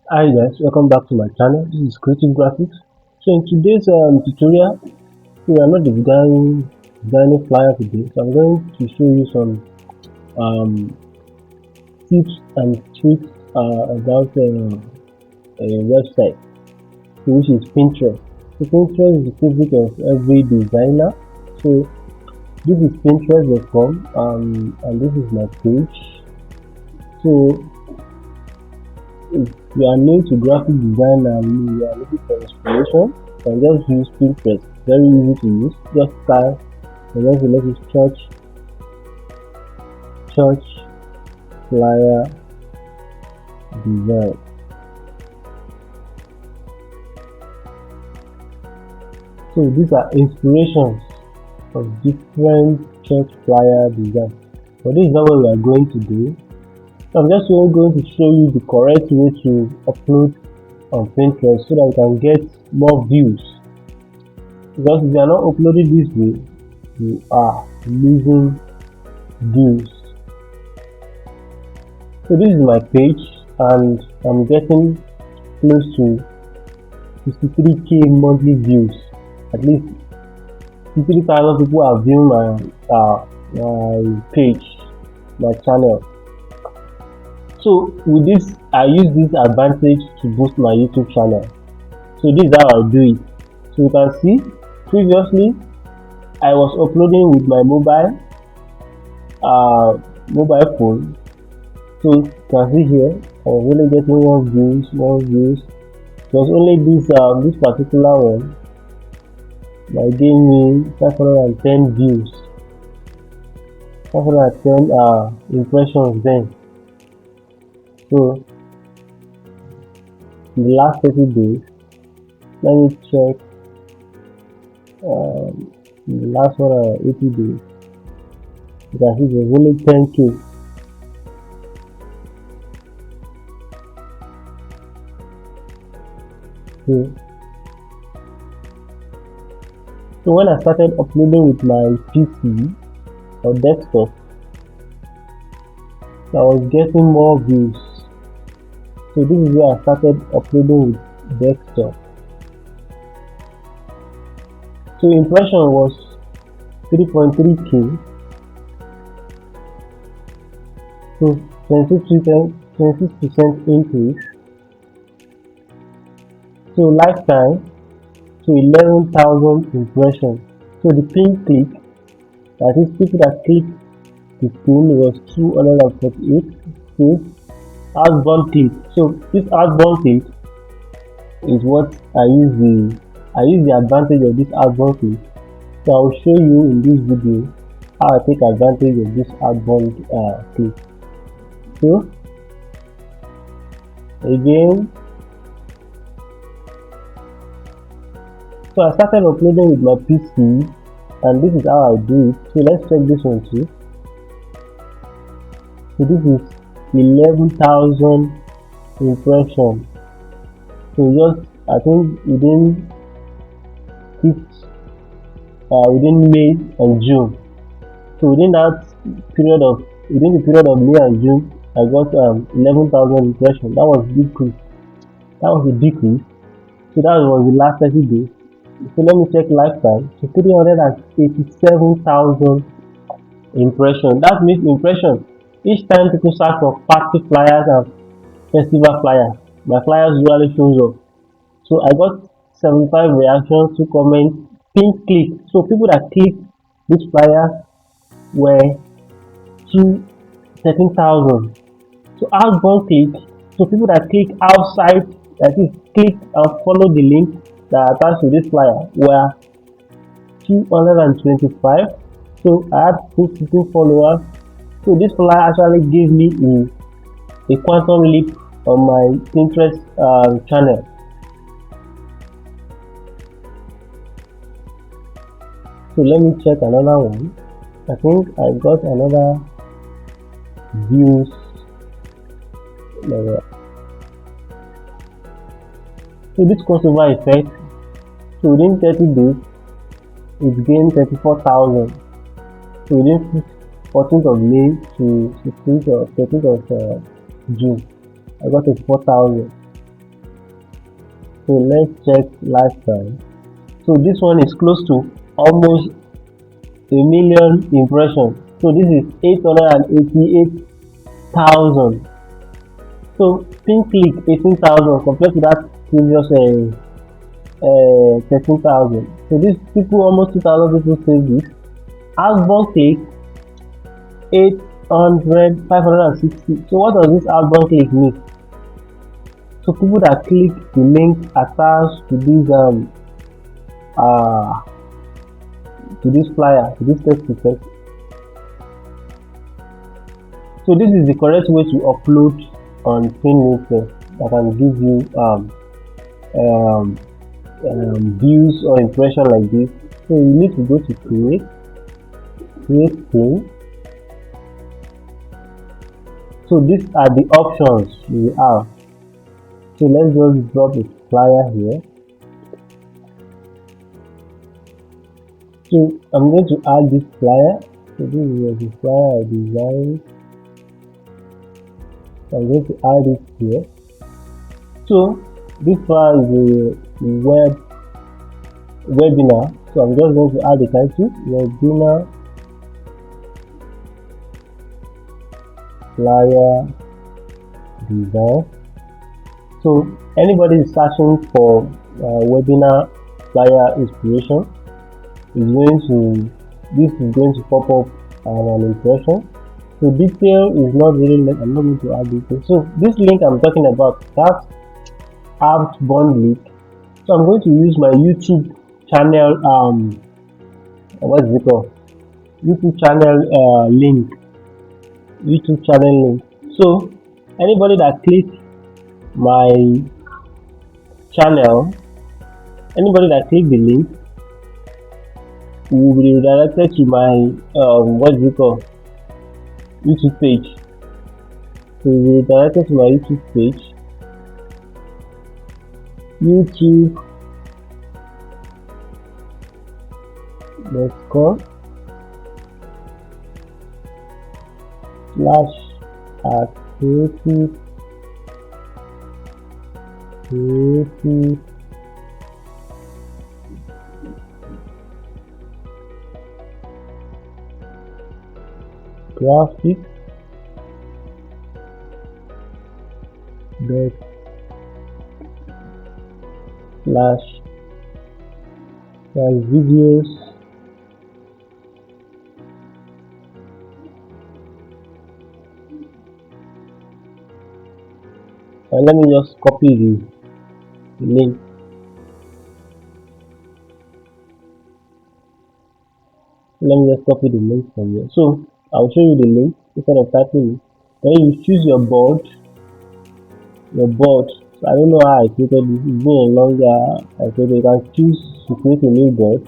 Hi guys, welcome back to my channel. This is Creative Graphics. So in today's tutorial, we are not designing flyer today. So I'm going to show you some um, tips and tricks about a website, which is Pinterest. So Pinterest is the favorite of every designer. So this is Pinterest.com, and this is my page. So if you are new to graphic design and you are looking for inspiration, you can just use Pinterest. Very easy to use. Just style and then select this church flyer design. So these are inspirations of different church flyer design. But this is not what we are going to do. So I'm just going to show you the correct way to upload on Pinterest so that you can get more views. Because if you are not uploading this way, you are losing views. So this is my page and I'm getting close to 63k monthly views. At least 53,000 people are viewing my page, my channel. So with this, I use this advantage to boost my YouTube channel. So this is how I do it. So you can see previously I was uploading with my uh, mobile phone. So you can see here I was only getting one views. It was only this particular one that gave me 510 views, 510 impressions then. So in the last 30 days, let me check in the last 80 days, you can see there's only 10k. So, so when I started uploading with my PC or desktop, I was getting more views. So this is where I started uploading with desktop. So impression was 3.3k. So 26% increase. So lifetime to 11,000 impressions. So the pin click, that is people that click the pin, was 248. So outbound click. So this outbound click is what I use the advantage of this outbound click. So I will show you in this video how I take advantage of this outbound click. So again, so I started uploading with my PC and this is how I do it. So let's check this one too. So this is 11,000 impressions. So just I think within May and June. So within the period of May and June, I got 11,000 impressions. That was decrease. That was a decrease. So that was the last 30 days. So let me check lifetime. So 387,000 impression. That means impression. Each time people search for party flyers and festival flyers, my flyers usually shows up. So I got 75 reactions, 2 comments, pin click. So people that click this flyer were two 13,000. So outbound click. So people that click outside, that is click and follow the link that attached to this flyer were 225. So I had 15 followers. So this flyer actually gave me a quantum leap on my Pinterest channel. So let me check another one. I think I got another views level. So this crossover effect. So within 30 days, it gained 34,000. So within 14th of May to 16th or 13th of June, I got 34,000. So let's check lifetime. So this one is close to almost a million impressions. So this is 888,000. So pin click 18,000 compared to that previous 13,000. So these people, almost 2,000 people save this. Outbound click 800, 560. So what does this outbound click mean? So people that click the link attached to this flyer, to this text to text. So this is the correct way to upload on Pinterest that can give you views or impression like this. So you need to go to create pin. So these are the options you have. So let's just drop a flyer here. So I'm going to add this flyer. So this is the flyer I designed. So I'm going to add it here. So this flyer is a webinar. So I'm just going to add the title, webinar flyer design. So anybody is searching for webinar flyer inspiration is this is going to pop up an impression. So detail is not really, I'm not going to add detail. So this link I'm talking about, that's outbound link. So I'm going to use my YouTube channel, what is it called? YouTube channel link. So anybody that clicks my channel, anybody that click the link will be redirected to my YouTube page. So will be redirected to my YouTube page. YouTube.com/creative graphic slash videos and let me just copy the link. Let me just copy the link from here. So I'll show you the link instead of typing it. Then you choose your board. So I don't know how I created this. It's been a longer. I said you can choose to create a new board.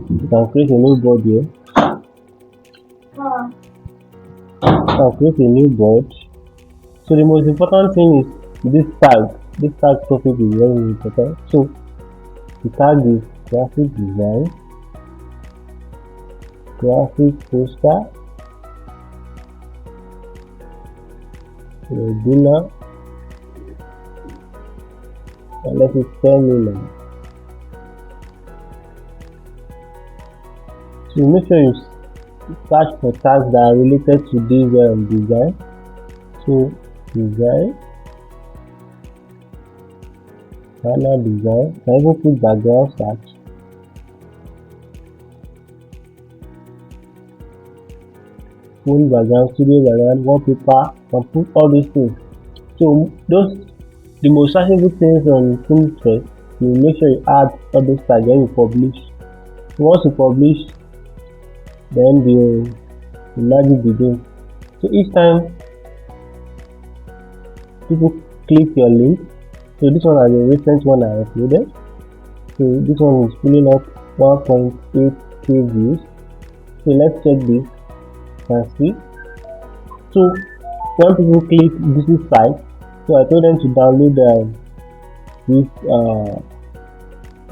You can create a new board here. I'll create a new board. So the most important thing is this tag. This tag topic is very important. So the tag is graphic design, graphic poster, webinar, and let it tell me now. So make sure you search for tags that are related to this design. So design, banner design, can even put background search. Full background, studio background, wallpaper, can put all these things. So the most searchable things on Pinterest, you make sure you add all those tags when you publish. So once you publish, then the magic begins. So each time people click your link, so this one is a recent one I uploaded. So this one is pulling up 1.8k views. So let's check this. You can see. So when people click this site, so I told them to download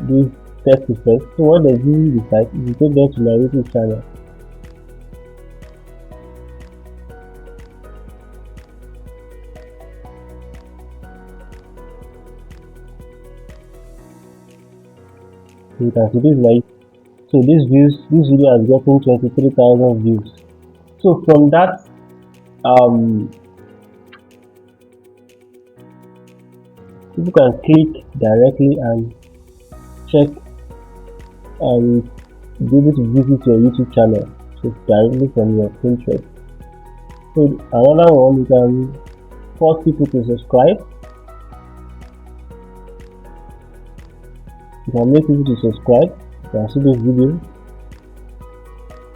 this text effect. So what they do the site is you take them to my YouTube channel. You can see this like so this video has gotten 23,000 views. So from that, um people can click directly and check and be able to visit your YouTube channel, so directly from your Pinterest. So another one, you can force people to subscribe. You can make people to subscribe. You can see this video.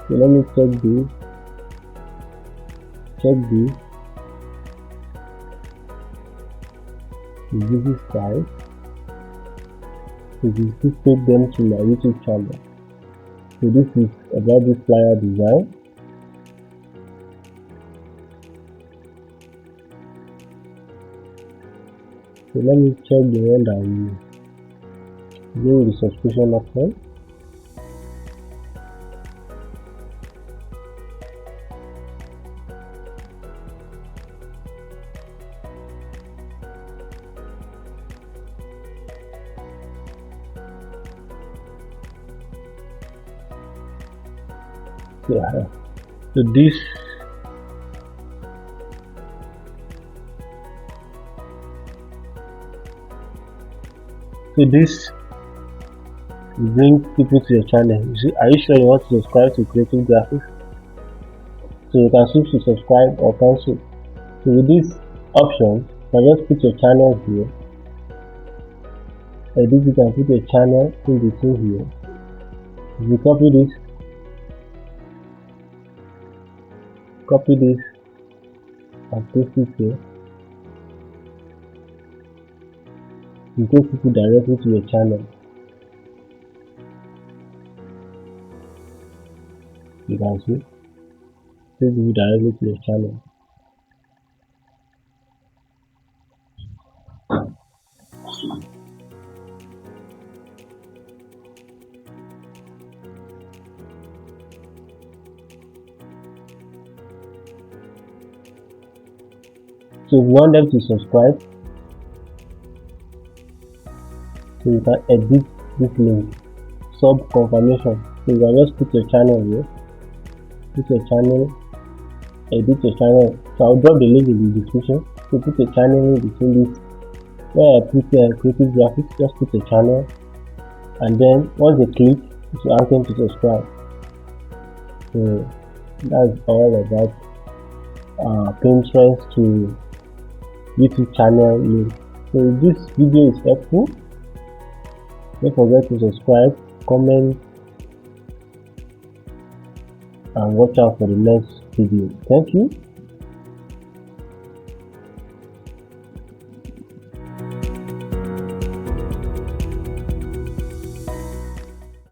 So let me check this. This site. So this will take them to my YouTube channel. So this is about this flyer design. So let me check the one that we go with the subscription option. Yeah. So this brings people to your channel. You see, are you sure you want to subscribe to Creative Graphics? So you can switch to subscribe or cancel. So with this option, you can just put your channel here. Edit, you can put your channel in between here. If you copy this and paste it here, you take people directly to your channel. You can see, take people directly to your channel. So if you want them to subscribe, so you can edit this link, sub confirmation. So you can just put your channel here, edit your channel. So I'll drop the link in the description. So put your channel in between this. Where I put Creative Graphics, just put your channel, and then once they click, it will ask them to subscribe. So that's all about Pinterest to YouTube channel link. So if this video is helpful, don't forget to subscribe, comment, and watch out for the next video. Thank you.